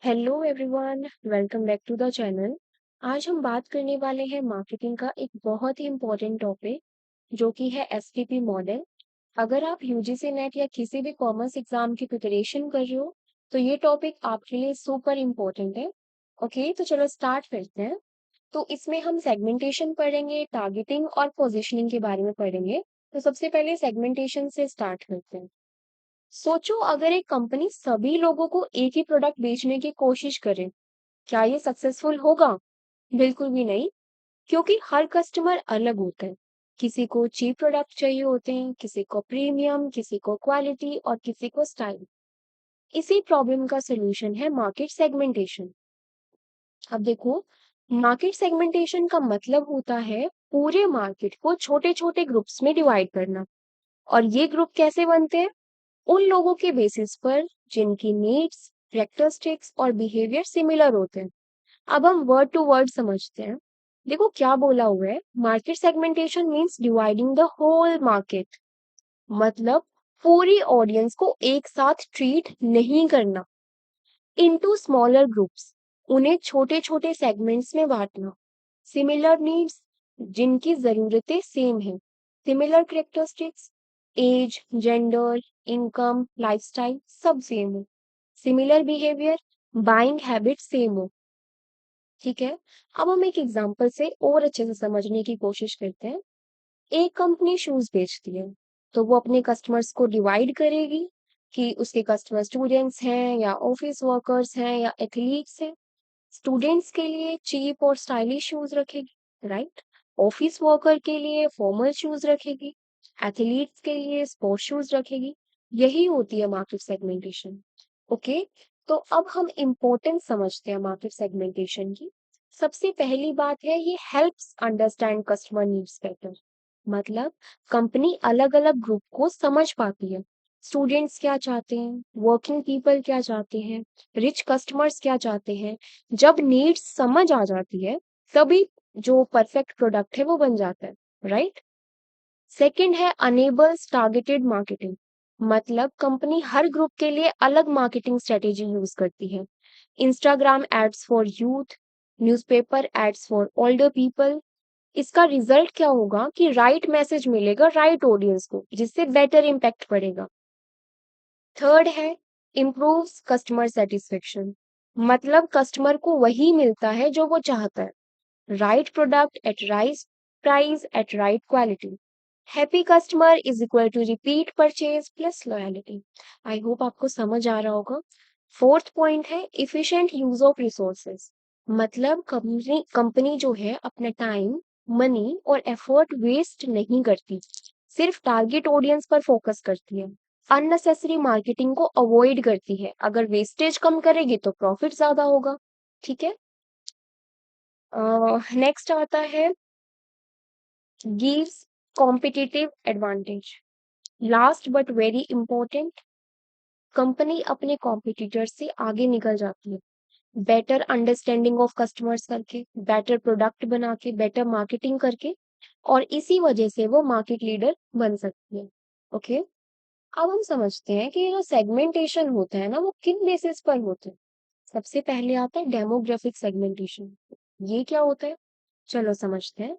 Hello everyone, welcome back to the channel. आज हम बात करने वाले हैं मार्केटिंग का एक बहुत ही इम्पोर्टेंट टॉपिक जो कि है एसटीपी मॉडल। अगर आप यूजीसी नेट या किसी भी कॉमर्स एग्जाम की प्रिपरेशन कर रहे हो तो ये टॉपिक आपके लिए सुपर इम्पोर्टेंट है। ओके, तो चलो स्टार्ट करते हैं। तो इसमें हम सेगमेंटेशन पढ़ेंगे, टारगेटिंग और पोजिशनिंग के बारे में पढ़ेंगे। तो सबसे पहले सेगमेंटेशन से स्टार्ट करते हैं। सोचो अगर एक कंपनी सभी लोगों को एक ही प्रोडक्ट बेचने की कोशिश करे, क्या ये सक्सेसफुल होगा? बिल्कुल भी नहीं, क्योंकि हर कस्टमर अलग होता है। किसी को चीप प्रोडक्ट चाहिए होते हैं, किसी को प्रीमियम, किसी को क्वालिटी और किसी को स्टाइल। इसी प्रॉब्लम का सलूशन है मार्केट सेगमेंटेशन। अब देखो, मार्केट सेगमेंटेशन का मतलब होता है पूरे मार्केट को छोटे छोटे ग्रुप्स में डिवाइड करना। और ये ग्रुप कैसे बनते हैं? उन लोगों के बेसिस पर जिनकी नीड्स, कैरेक्टरिस्टिक्स और बिहेवियर सिमिलर होते हैं। अब हम वर्ड टू वर्ड समझते हैं। देखो क्या बोला हुआ है, market segmentation means dividing the whole market. मतलब पूरी ऑडियंस को एक साथ ट्रीट नहीं करना, इनटू स्मॉलर ग्रुप्स, उन्हें छोटे छोटे सेगमेंट्स में बांटना। सिमिलर नीड्स, जिनकी जरूरतें सेम हैं, similar characteristics, age, gender, income, lifestyle सब सेम हो। Similar behaviour, buying habit same हो। ठीक है, अब हम एक एग्जांपल से और अच्छे से समझने की कोशिश करते हैं। एक कंपनी शूज बेचती है, तो वो अपने कस्टमर्स को डिवाइड करेगी कि उसके कस्टमर स्टूडेंट्स हैं या ऑफिस वर्कर्स हैं या एथलीट्स हैं। स्टूडेंट्स के लिए चीप और स्टाइलिश शूज रखेगी, राइट। ऑफिस वर्कर के लिए फॉर्मल शूज रखेगी, एथलीट्स के लिए स्पोर्ट्स शूज रखेगी। यही होती है मार्केट सेगमेंटेशन। ओके, तो अब हम इम्पोर्टेंस समझते हैं मार्केट सेगमेंटेशन की। सबसे पहली बात है, ये helps understand customer needs better. मतलब कंपनी अलग अलग ग्रुप को समझ पाती है। स्टूडेंट्स क्या चाहते हैं, वर्किंग पीपल क्या चाहते हैं, रिच कस्टमर्स क्या चाहते हैं। जब नीड्स समझ आ जाती है तभी जो परफेक्ट प्रोडक्ट है वो बन जाता है, राइट। सेकंड है अनेबल्स टारगेटेड मार्केटिंग। मतलब कंपनी हर ग्रुप के लिए अलग मार्केटिंग स्ट्रेटेजी यूज करती है। Instagram ads for youth, newspaper ads for older people. इसका रिजल्ट क्या होगा कि राइट मैसेज मिलेगा राइट ऑडियंस को, जिससे बेटर इम्पैक्ट पड़ेगा। थर्ड है इम्प्रूव्स कस्टमर सेटिस्फेक्शन। मतलब कस्टमर को वही मिलता है जो वो चाहता है, right product at right price at right quality. Happy customer is equal to repeat purchase plus loyalty. I hope आपको समझ आ रहा होगा। फोर्थ पॉइंट है इफिशिएंट यूज ऑफ रिसोर्सेज। मतलब कंपनी जो है अपना टाइम, मनी और एफर्ट वेस्ट नहीं करती, सिर्फ टारगेट ऑडियंस पर फोकस करती है। अननेसेसरी मार्केटिंग को अवॉइड करती है। अगर वेस्टेज कम करेगी तो प्रॉफिट ज्यादा होगा। ठीक है, नेक्स्ट आता है gives competitive advantage. Last but very important, company अपने कॉम्पिटिटर से आगे निकल जाती है। बेटर अंडरस्टैंडिंग ऑफ कस्टमर्स करके, बेटर प्रोडक्ट बना के, बेटर मार्केटिंग करके, और इसी वजह से वो मार्केट लीडर बन सकती है। ओके, अब हम समझते हैं कि ये जो सेगमेंटेशन होता है ना, वो किन बेसिस पर होते हैं। सबसे पहले आता है डेमोग्राफिक सेगमेंटेशन। ये क्या होता है, चलो समझते हैं।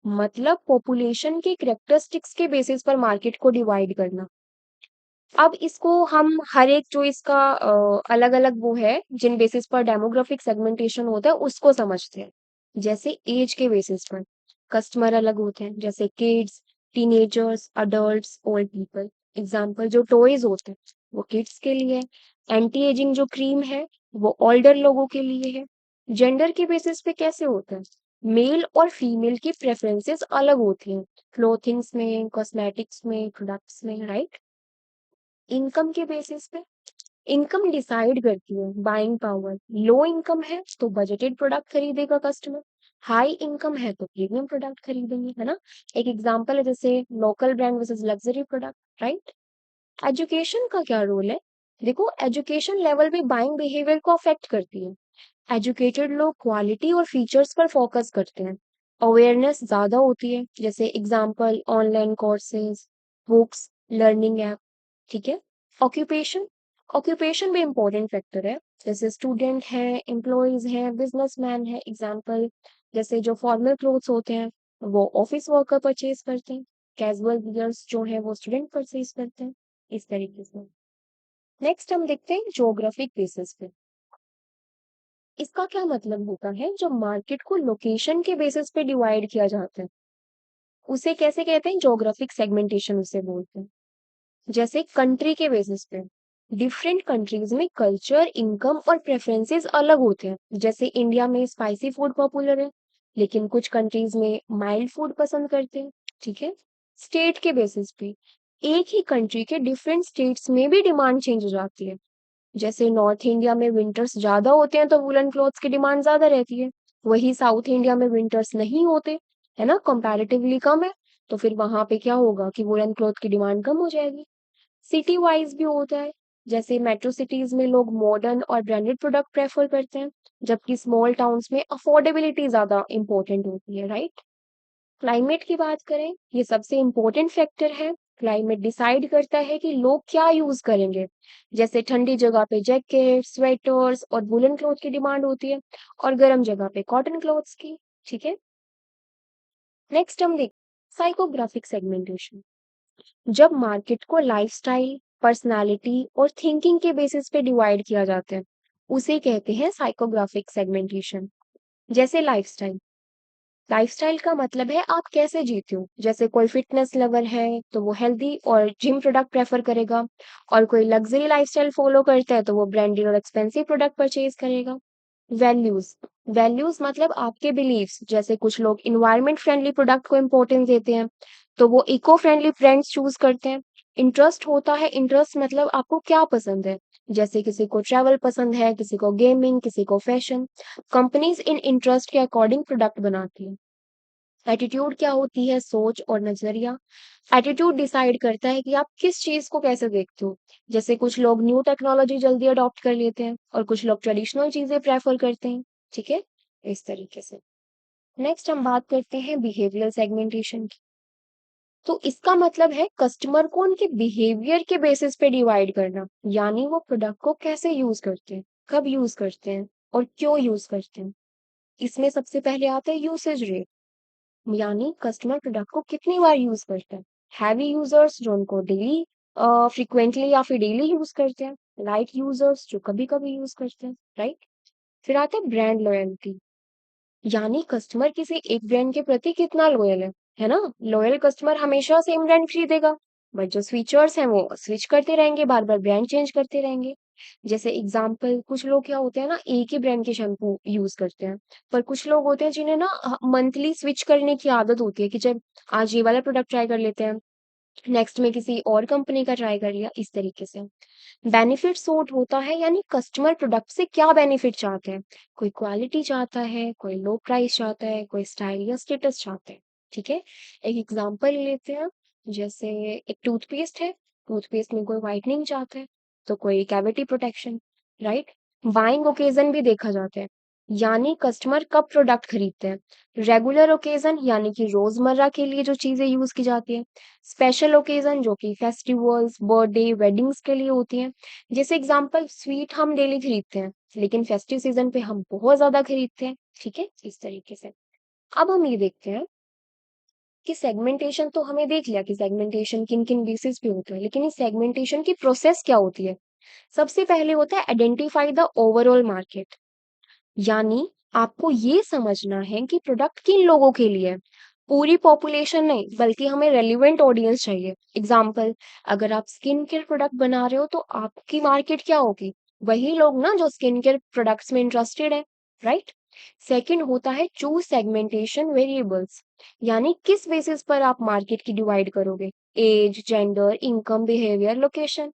मतलब पॉपुलेशन के कैरेक्टरिस्टिक्स के बेसिस पर मार्केट को डिवाइड करना। अब इसको हम हर एक जो इसका अलग अलग वो है, जिन बेसिस पर डेमोग्राफिक सेगमेंटेशन होता है उसको समझते हैं। जैसे एज के बेसिस पर कस्टमर अलग होते हैं, जैसे kids, teenagers, adults, old people. Example, जो टॉयज होते हैं वो किड्स के लिए है, एंटी एजिंग जो क्रीम है वो ओल्डर लोगों के लिए है। जेंडर के बेसिस पे कैसे होता है, मेल और फीमेल की प्रेफरेंसेस अलग होती हैं, क्लोथिंग्स में, कॉस्मेटिक्स में, प्रोडक्ट्स में, राइट। इनकम के बेसिस पे इनकम डिसाइड करती है बाइंग पावर। लो इनकम है तो बजटेड प्रोडक्ट खरीदेगा कस्टमर, हाई इनकम है तो प्रीमियम प्रोडक्ट खरीदेंगे, है ना। एक एग्जांपल है जैसे local brand versus luxury product, right. Education का क्या रोल है? देखो, एजुकेशन लेवल भी बाइंग बिहेवियर को अफेक्ट करती है। एजुकेटेड लोग क्वालिटी और फीचर्स पर फोकस करते हैं, अवेयरनेस ज्यादा होती है, जैसे example online courses, books, learning app. ठीक है, ऑक्यूपेशन ऑक्यूपेशन भी इंपॉर्टेंट फैक्टर है। जैसे स्टूडेंट हैं, एम्प्लॉइज हैं, बिजनेसमैन है। एग्जाम्पल जैसे जो फॉर्मल क्लोथ्स होते हैं वो ऑफिस वर्कर परचेज करते हैं, कैजुअल वियर्स जो है वो स्टूडेंट परचेज करते हैं, इस तरीके से। नेक्स्ट हम देखते हैं ज्योग्राफिक बेसिस पे। इसका क्या मतलब होता है, जब मार्केट को लोकेशन के बेसिस पे डिवाइड किया जाता है उसे कैसे कहते हैं, ज्योग्राफिक सेगमेंटेशन उसे बोलते हैं। जैसे कंट्री के बेसिस पे डिफरेंट कंट्रीज में कल्चर, इनकम और प्रेफरेंसेस अलग होते हैं। जैसे इंडिया में स्पाइसी फूड पॉपुलर है, लेकिन कुछ कंट्रीज में माइल्ड फूड पसंद करते हैं। ठीक है। स्टेट के बेसिस पे एक ही कंट्री के डिफरेंट स्टेट्स में भी डिमांड चेंज हो जाती है। जैसे नॉर्थ इंडिया में विंटर्स ज्यादा होते हैं तो वुलन क्लॉथ्स की डिमांड ज्यादा रहती है। वही साउथ इंडिया में विंटर्स नहीं होते, है ना, कंपैरेटिवली कम है, तो फिर वहां पे क्या होगा कि वुलन क्लॉथ की डिमांड कम हो जाएगी। सिटी वाइज भी होता है। जैसे मेट्रो सिटीज में लोग मॉडर्न और ब्रांडेड प्रोडक्ट प्रेफर करते हैं, जबकि स्मॉल टाउन्स में अफोर्डेबिलिटी ज्यादा इंपॉर्टेंट होती है, राइट। क्लाइमेट की बात करें, ये सबसे इम्पोर्टेंट फैक्टर है। क्लाइमेट डिसाइड करता है कि लोग क्या यूज करेंगे। जैसे ठंडी जगह पे जैकेट, स्वेटर्स और वुलन क्लॉथ की डिमांड होती है, और गर्म जगह पे कॉटन क्लॉथ्स की। ठीक है। नेक्स्ट हम देख साइकोग्राफिक सेगमेंटेशन। जब मार्केट को लाइफस्टाइल, पर्सनालिटी और थिंकिंग के बेसिस पे डिवाइड किया जाता है उसे कहते हैं साइकोग्राफिक सेगमेंटेशन। जैसे लाइफस्टाइल, लाइफस्टाइल का मतलब है आप कैसे जीते हो। जैसे कोई फिटनेस लवर है तो वो हेल्दी और जिम प्रोडक्ट प्रेफर करेगा, और कोई लग्जरी लाइफस्टाइल फॉलो करता है तो वो ब्रांडेड और एक्सपेंसिव प्रोडक्ट परचेज करेगा। वैल्यूज, वैल्यूज मतलब आपके बिलीव्स। जैसे कुछ लोग इन्वायरमेंट फ्रेंडली प्रोडक्ट को इम्पोर्टेंस देते हैं तो वो इको फ्रेंडली ब्रांड्स चूज करते हैं। इंटरेस्ट होता है, इंटरेस्ट मतलब आपको क्या पसंद है। जैसे किसी को ट्रैवल पसंद है, किसी को गेमिंग, किसी को फैशन। कंपनीज इन इंटरेस्ट के अकॉर्डिंग प्रोडक्ट बनाती है। एटीट्यूड क्या होती है, सोच और नजरिया। एटीट्यूड डिसाइड करता है कि आप किस चीज को कैसे देखते हो। जैसे कुछ लोग न्यू टेक्नोलॉजी जल्दी अडॉप्ट कर लेते हैं और कुछ लोग ट्रेडिशनल चीजें प्रेफर करते हैं। ठीक है, इस तरीके से। नेक्स्ट हम बात करते हैं बिहेवियर सेगमेंटेशन की। तो इसका मतलब है कस्टमर को उनके बिहेवियर के बेसिस पे डिवाइड करना, यानी वो प्रोडक्ट को कैसे यूज करते हैं, कब यूज करते हैं और क्यों यूज करते हैं। इसमें सबसे पहले आता है यूसेज रेट, यानी कस्टमर प्रोडक्ट को कितनी बार यूज करते हैं। हैवी यूजर्स जो उनको डेली, फ्रिक्वेंटली या फिर डेली यूज करते हैं। लाइट यूजर्स जो कभी कभी यूज करते हैं, राइट। फिर आता है ब्रांड लॉयल्टी, यानी कस्टमर किसी एक ब्रांड के प्रति कितना लॉयल है ना। लॉयल कस्टमर हमेशा सेम ब्रांड खरीदेगा, बट जो स्विचर्स हैं वो स्विच करते रहेंगे, बार बार ब्रांड चेंज करते रहेंगे। जैसे एग्जाम्पल, कुछ लोग क्या होते हैं ना, एक ही ब्रांड के शैम्पू यूज करते हैं, पर कुछ लोग होते हैं जिन्हें ना मंथली स्विच करने की आदत होती है कि जब आज ये वाला प्रोडक्ट ट्राई कर लेते हैं, नेक्स्ट में किसी और कंपनी का ट्राई कर लिया, इस तरीके से। बेनिफिट सूट होता है, यानी कस्टमर प्रोडक्ट से क्या बेनिफिट चाहते हैं। कोई क्वालिटी चाहता है, कोई लो प्राइस चाहता है, कोई स्टाइल या स्टेटस चाहते हैं। ठीक है। एक एग्जांपल लेते हैं। जैसे एक टूथपेस्ट है, टूथपेस्ट में कोई व्हाइटनिंग चाहता है तो कोई cavity protection, right. Buying occasion भी देखा जाता है, यानी कस्टमर कब प्रोडक्ट खरीदते हैं। रेगुलर ओकेजन यानी कि रोजमर्रा के लिए जो चीजें यूज की जाती है। स्पेशल ओकेजन जो कि फेस्टिवल्स, बर्थडे, वेडिंग्स के लिए होती हैं। जैसे एग्जांपल, स्वीट हम डेली खरीदते हैं लेकिन फेस्टिव सीजन पे हम बहुत ज्यादा खरीदते हैं। ठीक है, इस तरीके से। अब हम ये देखते हैं कि सेगमेंटेशन तो हमें देख लिया कि सेगमेंटेशन किन किन बेसिस पे होता है, लेकिन इस सेगमेंटेशन की प्रोसेस क्या होती है। सबसे पहले होता है आइडेंटिफाई द ओवरऑल मार्केट, यानी आपको ये समझना है कि प्रोडक्ट किन लोगों के लिए है। पूरी पॉपुलेशन नहीं, बल्कि हमें रेलिवेंट ऑडियंस चाहिए। एग्जाम्पल, अगर आप स्किन केयर प्रोडक्ट बना रहे हो तो आपकी मार्केट क्या होगी, वही लोग ना जो स्किन केयर प्रोडक्ट्स में इंटरेस्टेड है, राइट। सेकंड होता है चूज सेगमेंटेशन वेरिएबल्स, यानी किस बेसिस पर आप मार्केट की डिवाइड करोगे। Age, gender, income, behaviour, location.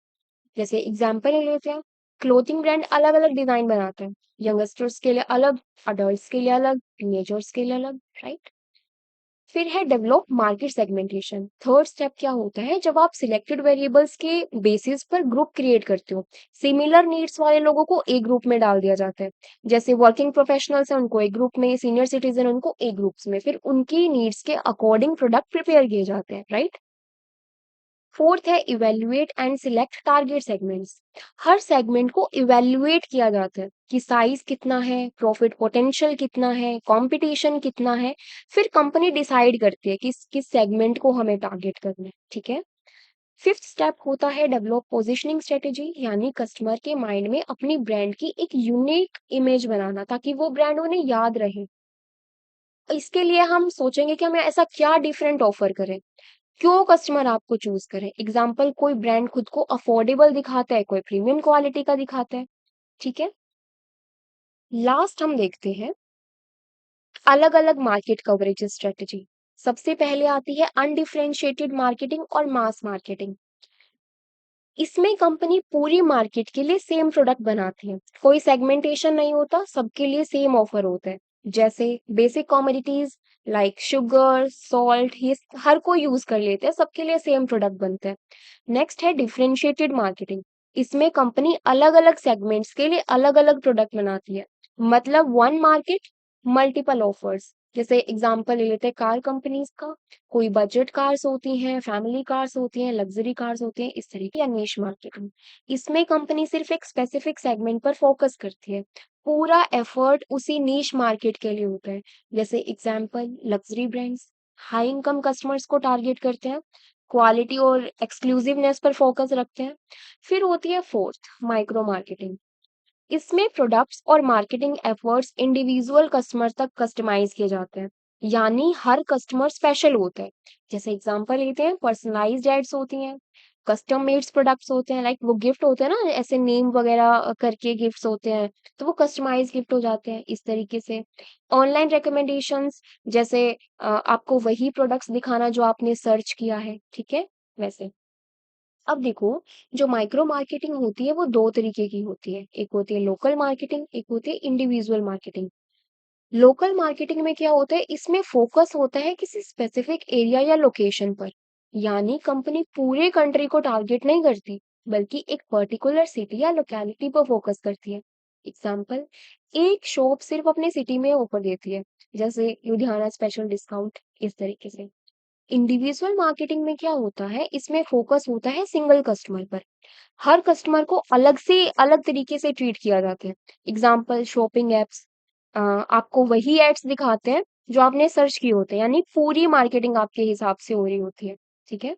जैसे एग्जाम्पल ले लेते हैं, क्लोथिंग ब्रांड अलग अलग डिजाइन बनाते हैं, यंगस्टर्स के लिए अलग, अडल्ट्स के लिए अलग, टीनेजर्स के लिए अलग, राइट। फिर है develop market segmentation. Third step क्या होता है, जब आप सिलेक्टेड वेरिएबल्स के बेसिस पर ग्रुप क्रिएट करते हो। सिमिलर नीड्स वाले लोगों को एक ग्रुप में डाल दिया जाता है। जैसे वर्किंग प्रोफेशनल्स हैं उनको एक ग्रुप में, सीनियर सिटीजन उनको एक ग्रुप्स में, फिर उनकी नीड्स के अकॉर्डिंग प्रोडक्ट प्रिपेयर किए जाते हैं, राइट। फोर्थ है evaluate and select target segments. Her segment को इवेल्युएट किया जाता है कि साइज कितना है, प्रॉफिट पोटेंशियल कितना है, कंपटीशन कितना है। फिर कंपनी डिसाइड करती है कि किस सेगमेंट को हमें टारगेट करना है। ठीक है। फिफ्थ स्टेप होता है डेवलप पोजिशनिंग स्ट्रेटेजी, यानी कस्टमर के माइंड में अपनी ब्रांड की एक यूनिक इमेज बनाना ताकि वो ब्रांड उन्हें याद रहे। इसके लिए हम सोचेंगे कि हमें ऐसा क्या डिफरेंट ऑफर करें, क्यों कस्टमर आपको चूज करें। एग्जाम्पल, कोई ब्रांड खुद को अफोर्डेबल दिखाता है, कोई प्रीमियम क्वालिटी का दिखाता है। ठीक है। लास्ट हम देखते हैं अलग अलग मार्केट कवरेज स्ट्रेटेजी। सबसे पहले आती है अनडिफरेंशिएटेड मार्केटिंग और मास मार्केटिंग। इसमें कंपनी पूरी मार्केट के लिए सेम प्रोडक्ट बनाती है, कोई सेगमेंटेशन नहीं होता, सबके लिए सेम ऑफर होता है। जैसे basic commodities like sugar salt, ये हर कोई यूज कर लेते हैं, सबके लिए सेम प्रोडक्ट बनते हैं। नेक्स्ट है डिफरेंशिएटेड मार्केटिंग। इसमें कंपनी अलग अलग सेगमेंट्स के लिए अलग अलग प्रोडक्ट बनाती है, मतलब वन मार्केट मल्टीपल ऑफर्स। जैसे एग्जांपल ले लेते हैं कार कंपनीज का, कोई बजट कार्स होती हैं, फैमिली कार्स होती हैं, लग्जरी कार्स होती हैं, इस तरीके या नीश मार्केटिंग। इसमें कंपनी सिर्फ एक स्पेसिफिक सेगमेंट पर फोकस करती है, पूरा एफर्ट उसी नीश मार्केट के लिए होता है। जैसे example luxury brands high income customers को टारगेट करते हैं, क्वालिटी और एक्सक्लूसिवनेस पर फोकस रखते हैं। फिर होती है फोर्थ माइक्रो मार्केटिंग। इसमें प्रोडक्ट्स और मार्केटिंग एफर्ट्स इंडिविजुअल कस्टमर तक कस्टमाइज किए जाते हैं, यानी हर कस्टमर स्पेशल होता है। जैसे एग्जांपल लेते हैं पर्सनलाइज्ड एड्स होती हैं, कस्टम मेड्स प्रोडक्ट्स होते हैं, लाइक वो गिफ्ट होते हैं ना, ऐसे नेम वगैरह करके गिफ्ट्स होते हैं, तो वो कस्टमाइज गिफ्ट हो जाते हैं इस तरीके से। ऑनलाइन रिकमेंडेशंस, जैसे आपको वही प्रोडक्ट्स दिखाना जो आपने सर्च किया है। ठीक है। वैसे अब देखो, जो माइक्रो मार्केटिंग होती है वो दो तरीके की होती है, एक होती है लोकल मार्केटिंग, एक होती है इंडिविजुअल मार्केटिंग। लोकल मार्केटिंग में क्या होता है, इसमें फोकस होता है किसी स्पेसिफिक एरिया या लोकेशन पर, यानी कंपनी पूरे कंट्री को टारगेट नहीं करती, बल्कि एक पर्टिकुलर सिटी या लोकेलिटी पर फोकस करती है। एग्जाम्पल, एक शॉप सिर्फ अपने सिटी में ऑफर देती है, जैसे लुधियाना स्पेशल डिस्काउंट, इस तरीके से। इंडिविजुअल मार्केटिंग में क्या होता है, इसमें फोकस होता है सिंगल कस्टमर पर, हर कस्टमर को अलग से अलग तरीके से ट्रीट किया जाता है। एग्जाम्पल शॉपिंग एप्स आपको वही एड्स दिखाते हैं जो आपने सर्च किए होते हैं, यानी पूरी मार्केटिंग आपके हिसाब से हो रही होती है। ठीक है।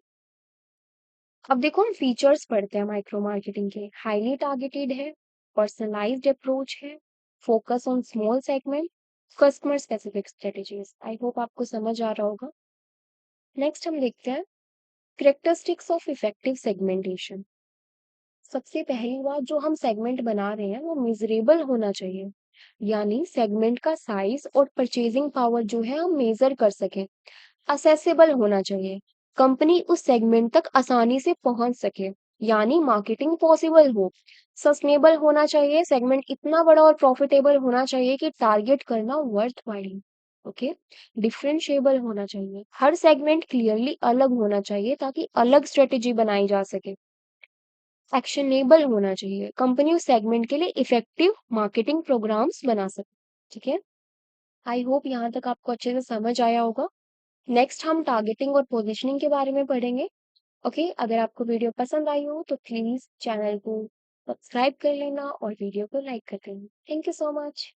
अब देखो हम फीचर्स पढ़ते हैं माइक्रो मार्केटिंग के। हाईली टारगेटेड है, पर्सनलाइज्ड अप्रोच है, focus on small segment, customer specific strategies. I hope आपको समझ आ रहा होगा। नेक्स्ट हम देखते हैं करेक्टरिस्टिक्स ऑफ इफेक्टिव सेगमेंटेशन। सबसे पहली बात, जो हम सेगमेंट बना रहे हैं वो मेजरेबल होना चाहिए, यानी सेगमेंट का साइज और परचेजिंग पावर जो है हम मेजर कर सकें। असेसेबल होना चाहिए, कंपनी उस सेगमेंट तक आसानी से पहुंच सके, यानी मार्केटिंग पॉसिबल हो। सस्टेनेबल होना चाहिए, सेगमेंट इतना बड़ा और प्रॉफिटेबल होना चाहिए कि टारगेट करना वर्थ वाइल। ओके। डिफरेंशिएबल होना चाहिए, हर सेगमेंट क्लियरली अलग होना चाहिए ताकि अलग स्ट्रेटेजी बनाई जा सके। एक्शनेबल होना चाहिए, कंपनी उस सेगमेंट के लिए इफेक्टिव मार्केटिंग प्रोग्राम्स बना सके। ठीक है। आई होप यहाँ तक आपको अच्छे से समझ आया होगा। नेक्स्ट हम टारगेटिंग और पोजीशनिंग के बारे में पढ़ेंगे। ओके, अगर आपको वीडियो पसंद आई हो तो प्लीज चैनल को सब्सक्राइब कर लेना और वीडियो को लाइक कर देना। Thank you so much.